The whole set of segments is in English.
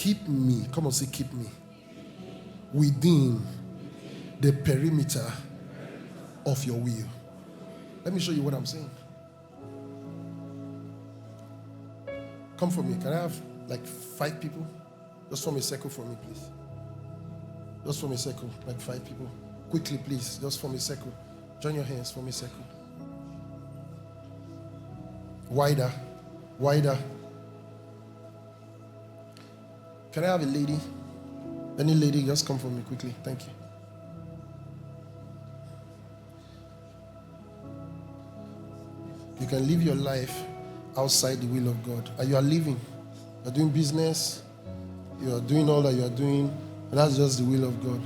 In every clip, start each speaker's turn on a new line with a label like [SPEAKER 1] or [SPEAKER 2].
[SPEAKER 1] Keep me. Come on, say keep me. Within the perimeter of your will. Let me show you what I'm saying. Come for me. Can I have like 5 people? Just form a circle for me, please. Just form a circle, like 5 people. Quickly, please. Just form a circle. Join your hands, form a circle. Wider. Wider. Can I have a lady? Any lady, just come for me quickly. Thank you. You can live your life outside the will of God. And you are living. You are doing business. You are doing all that you are doing. And that's just the will of God.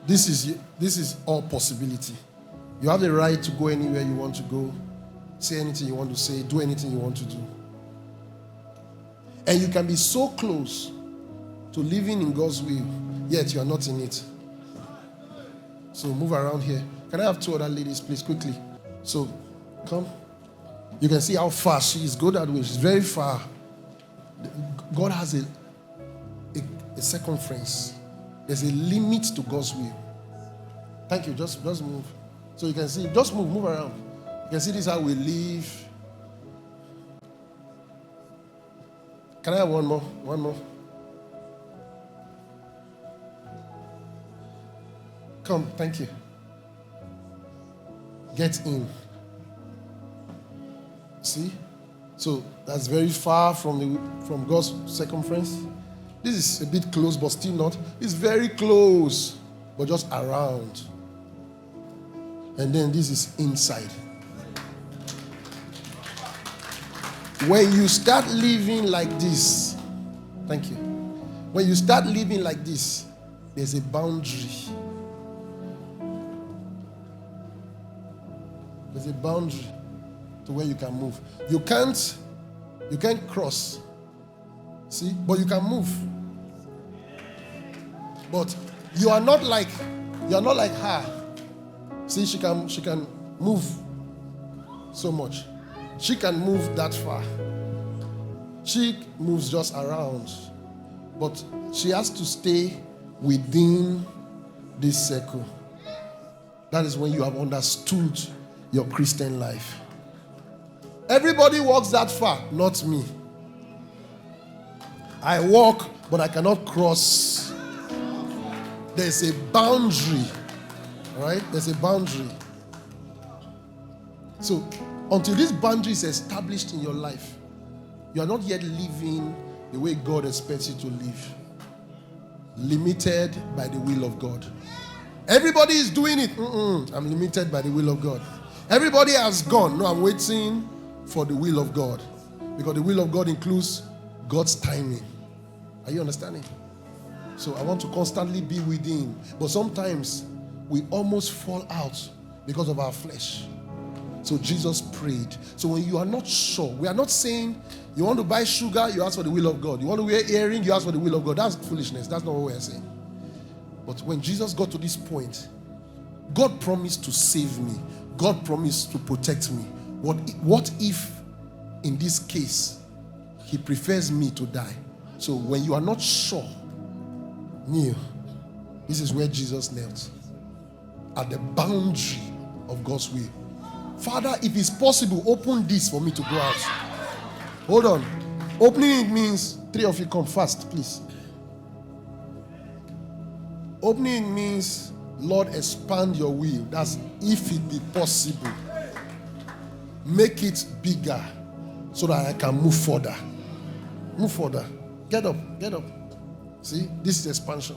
[SPEAKER 1] This is all possibility. You have the right to go anywhere you want to go. Say anything you want to say. Do anything you want to do. And you can be so close to living in God's will, yet you are not in it. So move around here. Can I have 2 other ladies, please, quickly? So, come. You can see how far she is. Go that way. She's very far. God has a circumference. There's a limit to God's will. Thank you. Just move. So you can see. Just move around. You can see this is how we live. Can I have one more? One more. Come, thank you. Get in. See? So that's very far from God's circumference. This is a bit close, but still not. It's very close, but just around. And then this is inside. When you start living like this, thank you. When you start living like this, there's a boundary. There's a boundary to where you can move. You can't cross. See? But you can move. But you are not like her. See, she can move so much. She can move that far. She moves just around. But she has to stay within this circle. That is when you have understood your Christian life. Everybody walks that far, not me. I walk, but I cannot cross. There's a boundary. All right? There's a boundary. So, until this boundary is established in your life, you are not yet living the way God expects you to live. Limited by the will of God. Everybody is doing it. I'm limited by the will of God. Everybody has gone. No, I'm waiting for the will of God. Because the will of God includes God's timing. Are you understanding? So I want to constantly be within. But sometimes we almost fall out because of our flesh. So Jesus prayed. So when you are not sure, we are not saying you want to buy sugar, you ask for the will of God. You want to wear earring, you ask for the will of God. That's foolishness. That's not what we are saying. But when Jesus got to this point, God promised to save me. God promised to protect me. What if, in this case, he prefers me to die? So when you are not sure, kneel. This is where Jesus knelt. At the boundary of God's will. Father, if it's possible, open this for me to go out. Hold on. Opening it means 3 of you come fast, please. Opening means, Lord, expand your will. That's if it be possible. Make it bigger so that I can move further. Move further. Get up. Get up. See, this is expansion.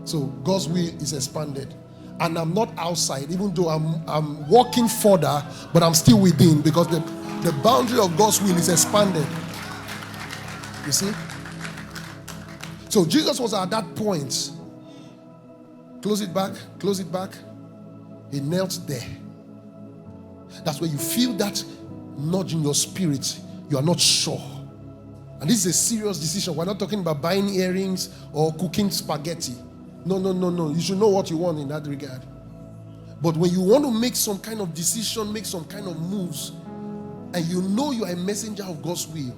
[SPEAKER 1] So God's will is expanded. And I'm not outside, even though I'm walking further, but I'm still within because the boundary of God's will is expanded. You see? So Jesus was at that point. Close it back. Close it back. He knelt there. That's where you feel that nudge in your spirit. You are not sure. And this is a serious decision. We're not talking about buying earrings or cooking spaghetti. No. You should know what you want in that regard. But when you want to make some kind of decision, make some kind of moves, and you know you are a messenger of God's will,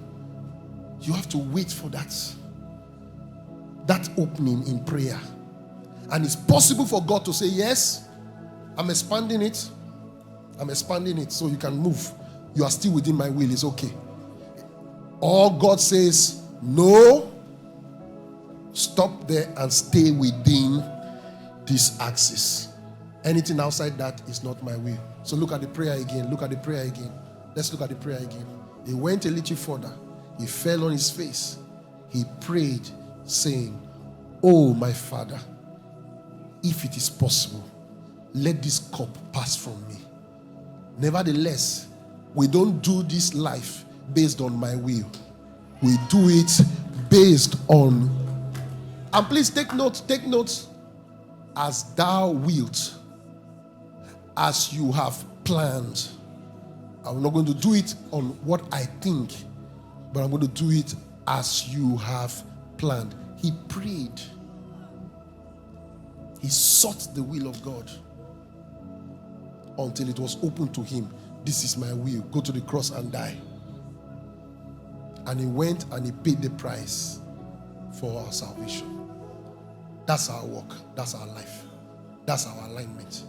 [SPEAKER 1] you have to wait for that that opening in prayer. And it's possible for God to say, yes, I'm expanding it. I'm expanding it so you can move. You are still within my will. It's okay. Or God says, no, stop there and stay within this axis. Anything outside that is not my will. So look at the prayer again. Look at the prayer again. Let's look at the prayer again. He went a little further. He fell on his face. He prayed, saying, oh, my Father, if it is possible, let this cup pass from me. Nevertheless, we don't do this life based on my will. We do it based on, and please take note, as thou wilt, as you have planned. I'm not going to do it on what I think, but I'm going to do it as you have planned. He prayed. He sought the will of God until it was open to him. This is my will. Go to the cross and die. And he went and he paid the price for our salvation. That's our work. That's our life. That's our alignment.